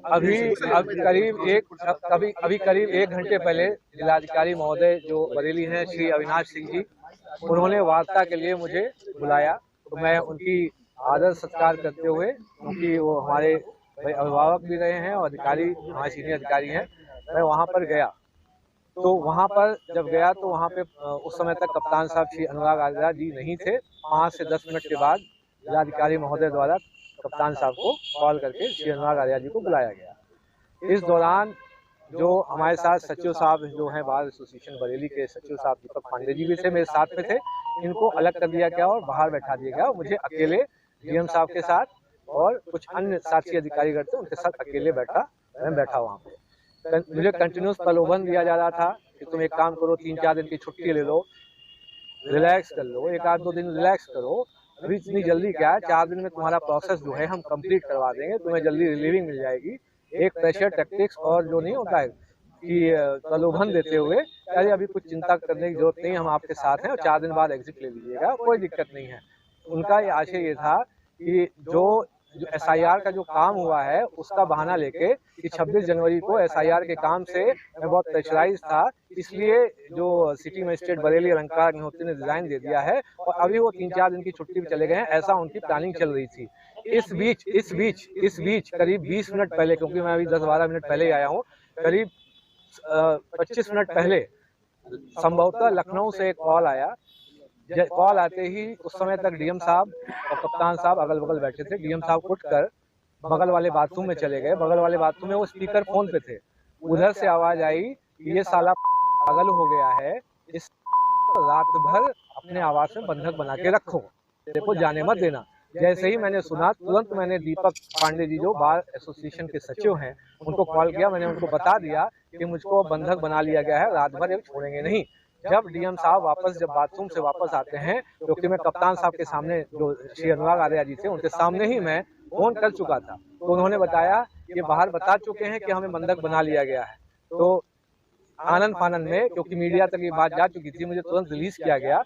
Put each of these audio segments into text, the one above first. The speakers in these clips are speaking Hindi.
करीब 1 घंटे पहले जिलाधिकारी महोदय जो बरेली हैं श्री अविनाश सिंह जी, उन्होंने वार्ता के लिए मुझे बुलाया। तो मैं उनकी आदर सत्कार करते हुए, क्योंकि वो हमारे अभिभावक भी रहे हैं और अधिकारी हमारे सीनियर अधिकारी हैं, मैं वहाँ पर गया। तो वहाँ पर जब गया तो वहाँ पे उस समय तक कप्तान साहब श्री अनुराग आर्या जी नहीं थे। 5 से 10 मिनट के बाद जिलाधिकारी महोदय द्वारा कप्तान साहब को कॉल करके श्री अनुराग आर्या जी को बुलाया गया। इस दौरान जो हमारे साथ सचिव साहब जो हैं बार एसोसिएशन बरेली के सचिव साहब दीपक पांडे जी भी थे, मेरे साथ में थे। इनको अलग कर दिया गया और बाहर बैठा दिया गया। मुझे अकेले डीएम साहब के साथ और कुछ अन्य साथी अधिकारी थे उनके साथ अकेले मैं बैठा वहाँ पे। मुझे कंटिन्यूस प्रलोभन दिया जा रहा था कि तुम एक काम करो, 3-4 दिन की छुट्टी ले लो, रिलैक्स कर लो, 1-2 दिन रिलैक्स करो। अभी इतनी जल्दी क्या है, 4 दिन में तुम्हारा प्रोसेस जो है हम कंप्लीट करवा देंगे, तुम्हें जल्दी रिलीविंग मिल जाएगी। एक प्रेशर टैक्टिक्स और जो नहीं होता है कि प्रलोभन देते हुए, अरे अभी कुछ चिंता करने की जरूरत नहीं, हम आपके साथ हैं और 4 दिन बाद एग्जिट ले लीजिएगा, कोई दिक्कत नहीं है। उनका ये आशय ये था कि जो एसआईआर का जो काम हुआ है उसका बहाना लेके कि 26 जनवरी को एसआईआर के काम से मैं बहुत प्रेशराइज था, इसलिए जो सिटी मजिस्ट्रेट बरेली अलंकार अग्निहोत्री ने रिजाइन दे दिया है और अभी वो 3-4 दिन की छुट्टी पे चले गए हैं, ऐसा उनकी प्लानिंग चल रही थी। इस बीच करीब 20 मिनट पहले, क्योंकि मैं अभी 10-12 मिनट पहले ही आया हूँ, करीब 25 मिनट पहले संभवतः लखनऊ से एक कॉल आया। कॉल आते ही उस समय तक डीएम साहब और कप्तान साहब अगल बगल बैठे थे। डीएम साहब उठकर बगल वाले बाथरूम में चले गए। बगल वाले बाथरूम में वो स्पीकर फोन पे थे। उधर से आवाज आई कि ये साला पागल हो गया है, इस रात भर अपने आवास में बंधक बना के रखो, देखो जाने मत देना। जैसे ही मैंने सुना, तुरंत मैंने दीपक पांडे जी जो बार एसोसिएशन के सचिव हैं उनको कॉल किया। मैंने उनको बता दिया कि मुझको बंधक बना लिया गया है, रात भर छोड़ेंगे नहीं। जब डीएम साहब जब बाथरूम से वापस आते हैं, क्योंकि मैं कप्तान साहब के सामने जो श्री अनुराग आर्या जी थे उनके सामने ही मैं फोन कर चुका था, तो उन्होंने बताया कि बाहर बता चुके हैं कि हमें बंधक बना लिया गया है। तो आनंद फानंद में, क्योंकि मीडिया तक ये बात जा चुकी थी, मुझे तुरंत रिलीज किया गया।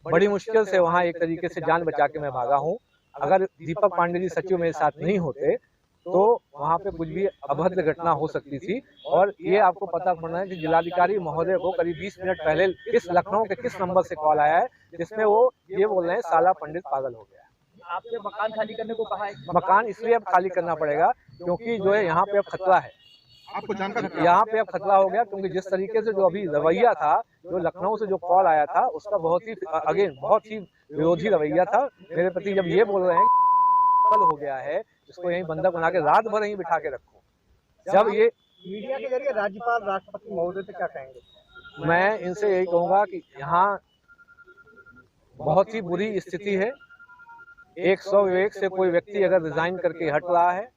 बड़ी मुश्किल से वहाँ एक तरीके से जान बचा के मैं भागा हूँ। अगर दीपक पांडे जी सचिव मेरे साथ नहीं होते तो वहाँ पे कुछ भी अभद्र घटना हो सकती थी। और ये आपको पता पड़ना है कि जिलाधिकारी महोदय को करीब 20 मिनट पहले इस लखनऊ के किस नंबर से कॉल आया है जिसमें वो ये बोल रहे हैं साला पंडित पागल हो गया। आपने मकान खाली करने को कहा है? मकान इसलिए अब खाली करना पड़ेगा क्योंकि जो है यहाँ पे अब खतरा है। आपको जानकारी यहाँ पे अब खतरा हो गया, क्योंकि जिस तरीके से जो अभी रवैया था, जो लखनऊ से जो कॉल आया था उसका बहुत ही विरोधी रवैया था मेरे प्रति। जब ये बोल रहे हैं हो गया है, इसको यहीं बंधक बना के रात भर यहीं बिठा के रखो। जब ये मीडिया के जरिए राज्यपाल राष्ट्रपति महोदय से क्या कहेंगे? मैं इनसे यही कहूंगा कि यहाँ बहुत ही बुरी स्थिति है। एक स्वविवेक से कोई व्यक्ति अगर रिजाइन करके हट रहा है,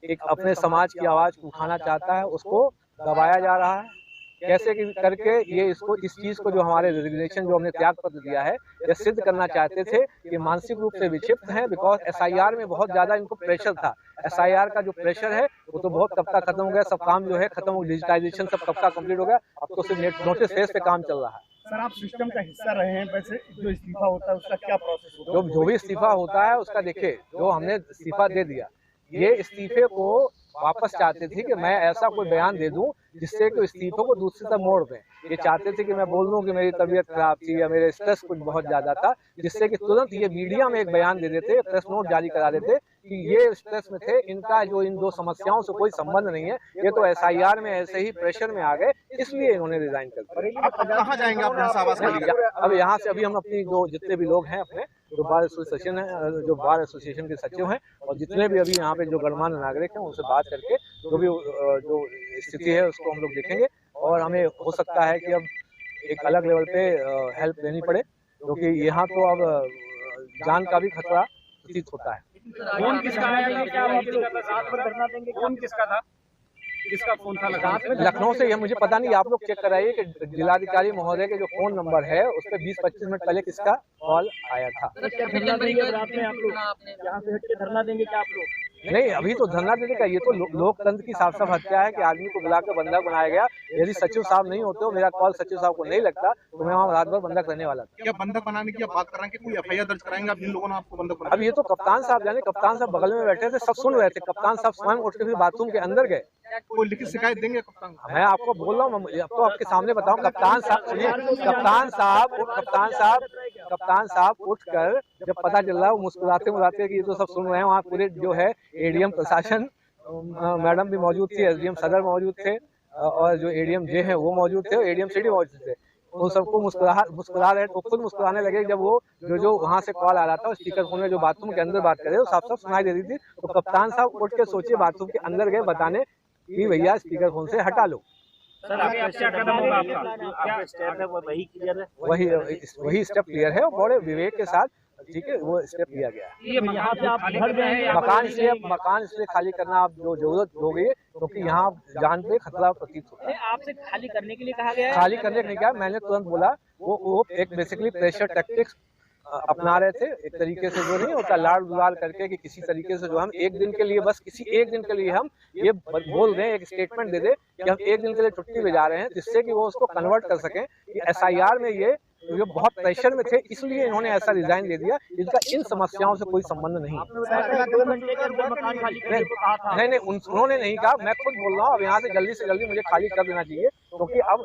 एक अपने समाज की आवाज को उठाना चाहता है, उसको दबाया जा रहा है। कैसे करके ये इस चीज को जो हमारे रेजिग्नेशन जो हमने त्याग पत्र दिया है, ये सिद्ध करना चाहते थे कि मानसिक रूप से विक्षिप्त हैं। बिकॉज एसआईआर में बहुत ज्यादा इनको प्रेशर था। एसआईआर का जो प्रेशर है वो तो बहुत कब का खत्म हो गया, सब काम जो है खत्म हो, डिजिटाइजेशन सब कब का कंप्लीट हो गया। अब तो सिर्फ नोटिस फेस पे काम चल रहा है। सर, आप सिस्टम का हिस्सा रहे हैं, वैसे जो इस्तीफा होता है उसका क्या प्रोसेस होता है? जो भी इस्तीफा होता है उसका देखिए, जो हमने इस्तीफा दे दिया, ये इस्तीफे को वापस चाहते थे कि मैं ऐसा कोई बयान दे दूं जिससे कि इस्तीफे को दूसरी तरफ मोड़ दें। ये चाहते थे कि मैं बोल दूं कि मेरी तबीयत खराब थी या मेरे स्ट्रेस कुछ बहुत ज्यादा था, जिससे कि तुरंत ये मीडिया में एक बयान दे देते, प्रेस नोट जारी करा देते कि ये स्ट्रेस में थे, इनका जो इन दो समस्याओं से कोई संबंध नहीं है, ये तो एसआईआर में ऐसे ही प्रेशर में आ गए, इसलिए इन्होंने रिजाइन कर दिया। आप कहाँ जाएंगे अपने आवास के लिए? अब यहाँ से अभी हम अपनी जो जितने भी लोग हैं, अपने जो बार एसोसिएशन है, जो बार एसोसिएशन के सचिव हैं और जितने भी अभी यहाँ पे जो गणमान्य नागरिक हैं, उनसे बात करके जो भी जो स्थिति है उसको हम लोग देखेंगे। और हमें हो सकता है कि अब एक अलग लेवल पे हेल्प लेनी पड़े, क्योंकि यहाँ तो अब जान का भी खतरा प्रतीत होता है। फोन किसका है? क्या रात भर धरना देंगे? फोन किसका था? किसका फोन था? लखनऊ से, यह मुझे पता नहीं, आप लोग चेक कराइए कि जिलाधिकारी महोदय के जो फोन नंबर है उस पर 20-25 मिनट पहले किसका कॉल आया था। धरना देंगे रात में आप लोग? यहाँ से हट के धरना देंगे क्या आप लोग? नहीं, अभी तो धरना देने का ये तो लोकतंत्र की साफ साफ हत्या है कि आदमी को बुलाकर बंधक बनाया गया। यदि सचिव साहब नहीं होते हो, मेरा कॉल सचिव साहब को नहीं लगता तो मैं वहाँ रात भर बंधक रहने वाला था। क्या बंधक बनाने की आप बात कर रहे हैं कि कोई एफआईआर दर्ज कराएंगे आप जिन लोगों ने आपको बंधक बनाया? अब ये तो कप्तान साहब जाने, कप्तान साहब बगल में बैठे थे, सब सुन रहे थे। कप्तान साहब स्वयं उठ के फिर बाथरूम के अंदर गए। कोई लिखित शिकायत देंगे कप्तान? मैं आपको बोल रहा हूँ, अब तो आपके सामने बताऊं। कप्तान साहब सुनिए, कप्तान साहब उठकर जब पता चल रहा है, वो मुस्कुराते मुस्कुराते कि ये तो सब सुन रहे हैं। वहाँ पूरे जो है एडीएम प्रशासन मैडम भी मौजूद थी, एसडीएम सदर मौजूद थे और जो एडीएम जे हैं वो मौजूद थे, एडीएम सिटी मौजूद थे। वो सबको मुस्कुरा रहे, तो खुद मुस्कुराने लगे जब वो जो वहाँ से कॉल आ रहा था स्पीकर फोन में, जो बाथरूम के अंदर बात कर रहे वो साफ साफ सुनाई दे रही थी। तो कप्तान साहब उठ के सोचिए बाथरूम के अंदर गए बताने कि भैया स्पीकर फोन से हटा लो। सर अभी क्या कदम होगा आपका? क्या स्टेप है वही क्लियर है? वही स्टेप क्लियर है और बड़े विवेक के साथ, ठीक है, वो स्टेप लिया गया है। ये यहाँ पे आप घर गए हैं? मकान इसलिए खाली करना आप जो जरूरत हो गई है क्योंकि यहाँ जान पे खतरा प्रतीत होता है। आपसे खाली करने के लिए कहा गया है? खाली करने के लिए क्या, मैंने तुरंत बोला। वो एक बेसिकली प्रेशर टैक्टिक्स अपना रहे थे, एक तरीके से जो नहीं होता लाड़ दुलार करके कि किसी तरीके से जो हम एक दिन के लिए, बस किसी एक दिन के लिए हम ये बोल दें, एक स्टेटमेंट दे दे कि हम एक दिन के लिए छुट्टी पे जा रहे हैं, जिससे कि वो उसको कन्वर्ट कर सकें कि एसआईआर में ये बहुत प्रेशर में थे, इसलिए इन्होंने ऐसा रिजाइन दे दिया। इनका इन समस्याओं से कोई संबंध नहीं है। नहीं, उन्होंने नहीं कहा, मैं खुद बोल रहा हूँ। अब यहाँ से जल्दी मुझे खाली कर देना चाहिए क्योंकि अब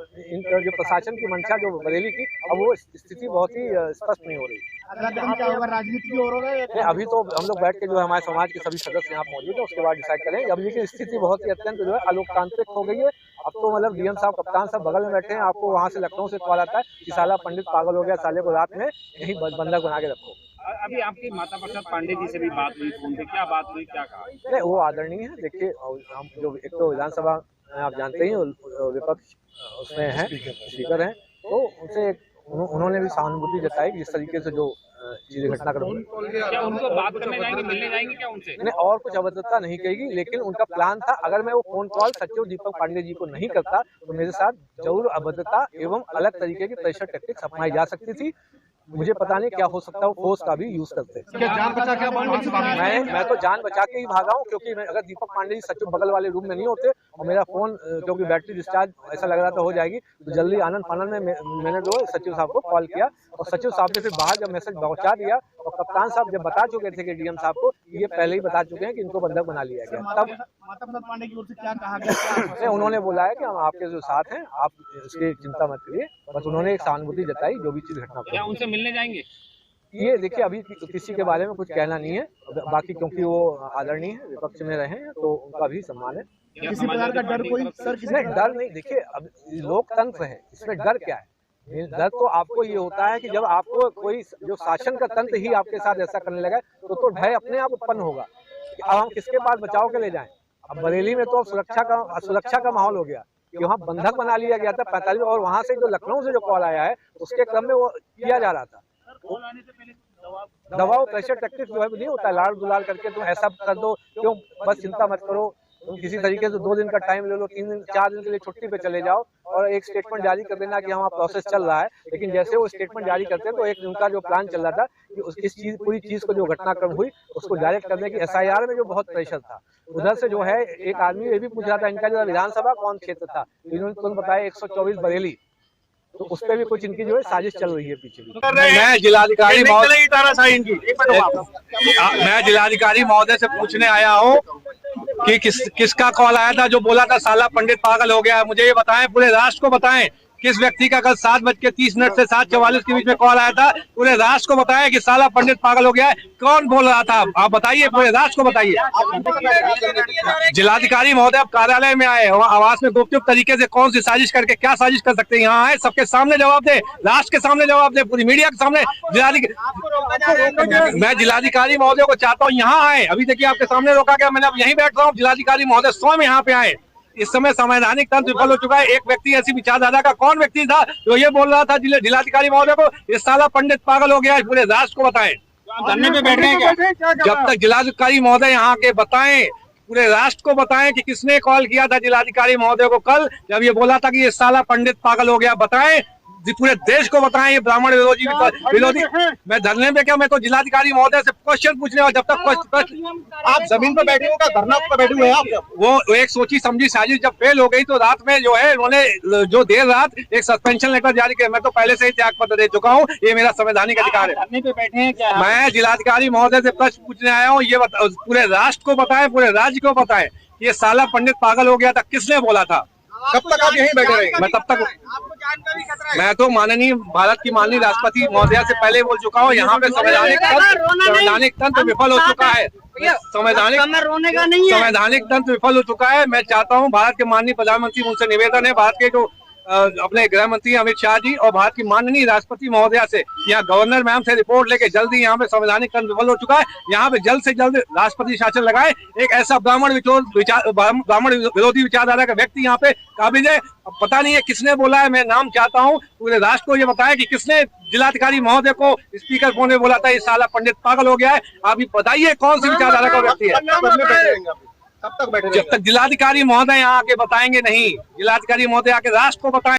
जो प्रशासन की मंशा जो बरेली की, अब वो स्थिति बहुत ही स्पष्ट नहीं हो रही। राजनीति हो रहा है? अभी तो हम लोग बैठ के जो है हमारे समाज के सभी सदस्य यहाँ मौजूद है, उसके बाद डिसाइड करेंगे। अब लेकिन स्थिति बहुत ही अत्यंत जो है अलोकतांत्रिक हो गई है। अब तो मतलब डीएम साहब, कप्तान साहब बगल में बैठे हैं, आपको वहाँ से लखनऊ से कॉल आता है कि साला पंडित पागल हो गया, साले को रात में कहीं बंधक बना के रखो। अभी आपकी माता प्रसाद पांडे जी से भी बात हुई फोन पे, क्या बात हुई, क्या कहा? नहीं, वो आदरणीय है। देखिए, हम जो एक तो विधानसभा आप जानते ही विपक्ष उसमें है, स्पीकर हैं, तो उनसे उन्होंने भी सहानुभूति जताई जिस तरीके से जो चीजें घटनाक्रम हुई। क्या उनको बात करने जाएंगे, मिलने जाएंगे क्या उनसे? नहीं, और कुछ अभद्रता नहीं कहेगी, लेकिन उनका प्लान था अगर मैं वो फोन कॉल सचिव दीपक पांडे जी को नहीं करता तो मेरे साथ जरूर अभद्रता एवं अलग तरीके की प्रेशर टैक्टिक्स अपनाई जा सकती थी। मुझे पता नहीं क्या हो सकता है, वो फोर्स का भी यूज करते हैं। जान बचा के मैं तो जान बचा के ही भागा हूँ क्योंकि अगर दीपक पांडे जी सचिव बगल वाले रूम में नहीं होते और मेरा फोन क्योंकि बैटरी डिस्चार्ज ऐसा लग रहा था हो जाएगी, तो जल्दी आनंद फानंद में मैंने जो सचिव साहब को कॉल किया और सचिव साहब ने फिर बाहर जब मैसेज पहुंचा दिया और कप्तान साहब जब बता चुके थे कि डीएम साहब को ये पहले ही बता चुके हैं कि इनको बंधक बना लिया गया, तब माता प्रसाद पांडे की ओर से क्या कहा गया? उन्होंने बोला है कि हम आपके जो साथ हैं, आप इसकी चिंता मत करिए। बस उन्होंने एक सहानुभूति जताई जो भी चीज घटना। क्या उनसे मिलने जाएंगे? ये देखिए, अभी किसी के बारे में कुछ कहना नहीं है, बाकी क्योंकि वो आदरणीय है, विपक्ष में रहे हैं तो उनका भी सम्मान है। किसी प्रकार का डर कोई सर? नहीं, डर नहीं। देखिए, अब लोकतंत्र है, इसमें डर क्या है? डर तो आपको ये होता है कि जब आपको कोई जो शासन का तंत्र ही आपके साथ ऐसा करने लगा तो भय अपने आप उत्पन्न होगा कि अब हम किसके पास बचाव के ले जाएं। अब बरेली में तो सुरक्षा का माहौल हो गया कि वहाँ बंधक बना लिया गया था 45, और वहाँ से जो लखनऊ से जो कॉल आया है उसके क्रम में वो किया जा रहा था। दबाव प्रेशर टैक्टिक्स जो है नहीं होता है लाड़ दुलार करके तुम ऐसा कर दो, क्यों, बस चिंता मत करो, तुम किसी तरीके से 2 दिन का टाइम ले लो, 3 दिन 4 दिन के लिए छुट्टी पे चले जाओ और एक स्टेटमेंट जारी कर देना कि हमारा प्रोसेस चल रहा है। लेकिन जैसे वो स्टेटमेंट जारी करते हैं तो एक उनका जो प्लान चल रहा था कि इस चीज पूरी चीज को जो घटनाक्रम हुई उसको डायरेक्ट करने की एसआईआर में जो बहुत प्रेशर था, उधर से जो है एक आदमी ये भी पूछ रहा था इनका जो विधानसभा कौन क्षेत्र था, इन्होंने तुरंत बताया 124 बरेली, तो उस पर भी कुछ इनकी जो है साजिश चल रही है पीछे भी। मैं जिलाधिकारी महोदय से पूछने आया हूँ कि किसका कॉल आया था जो बोला था साला पंडित पागल हो गया है। मुझे ये बताएं, पूरे राष्ट्र को बताएं किस व्यक्ति का कल 7:30 से 7:44 के बीच में कॉल आया था। पूरे राष्ट्र को बताएं कि साला पंडित पागल हो गया है, कौन बोल रहा था? आप बताइए, पूरे राष्ट्र को बताइए। जिलाधिकारी महोदय अब कार्यालय में आए, आवास में गुपचुप तरीके से कौन सी साजिश करके क्या साजिश कर सकते हैं? यहाँ आए, सबके सामने जवाब दे, राष्ट्र के सामने जवाब दे, पूरी मीडिया के सामने। मैं जिलाधिकारी महोदय को चाहता हूँ यहाँ आए। अभी देखिए आपके सामने रोका गया, मैंने अब यहीं बैठ रहा हूँ। जिलाधिकारी महोदय स्वयं यहाँ पे आए। इस समय संवैधानिक तंत्र विफल हो चुका है। एक व्यक्ति ऐसी विचारधारा का कौन व्यक्ति था जो ये बोल रहा था जिलाधिकारी महोदय को ये साला पंडित पागल हो गया है? पूरे राष्ट्र को बताएं। धरने पे बैठ रहे हैं क्या? जब तक जिलाधिकारी महोदय यहाँ के बताएं, पूरे राष्ट्र को बताएं कि किसने कॉल किया था जिलाधिकारी महोदय को कल जब ये बोला था कि ये साला पंडित पागल हो गया, बताएं। पूरे देश को बताएं ये ब्राह्मण विरोधी। मैं धरने में क्या, मैं तो जिलाधिकारी महोदय से क्वेश्चन पूछने और जब तक आप जमीन पर बैठे हो क्या धरना पर बैठे हुए हैं आप? वो एक सोची समझी साजिश जब फेल हो गई तो रात में जो है उन्होंने जो देर रात एक सस्पेंशन लेटर जारी किया। मैं तो पहले से ही त्याग पत्र दे चुका हूँ, ये मेरा संवैधानिक अधिकार है। धरने पे बैठे हैं क्या? मैं जिलाधिकारी महोदय से प्रश्न पूछने आया हूँ, ये पूरे राष्ट्र को बताएं, पूरे राज्य को बताएं, ये साला पंडित पागल हो गया था, किसने बोला था? कब तक आप यहीं बैठे रहेंगे? मैं तब तक, मैं तो माननीय भारत की माननीय राष्ट्रपति महोदया से पहले बोल चुका हूँ, यहाँ पे संवैधानिक तंत्र विफल हो चुका है। संवैधानिक तंत्र विफल हो चुका है। मैं चाहता हूँ भारत के माननीय प्रधानमंत्री, उनसे निवेदन है, भारत के जो अपने गृह मंत्री अमित शाह जी और भारत की माननीय राष्ट्रपति महोदया से यहाँ गवर्नर मैम से रिपोर्ट लेके जल्दी यहाँ पे संवैधानिक तंत्र विफल हो चुका है, यहाँ पे जल्द से जल्द राष्ट्रपति शासन लगाए। एक ऐसा ब्राह्मण विरोधी विचारधारा का व्यक्ति यहाँ पे काबिज है। पता नहीं है किसने बोला है, मैं नाम चाहता हूँ, पूरे राष्ट्र को ये बताया कि किसने जिलाधिकारी महोदय को स्पीकर फोन में बोला था ये साला पंडित पागल हो गया है। आप ये बताइए कौन सी विचारधारा का व्यक्ति है? कब तक बैठे? जब तक जिलाधिकारी महोदय यहाँ आके बताएंगे नहीं, जिलाधिकारी महोदय आके राष्ट्र को बताएं।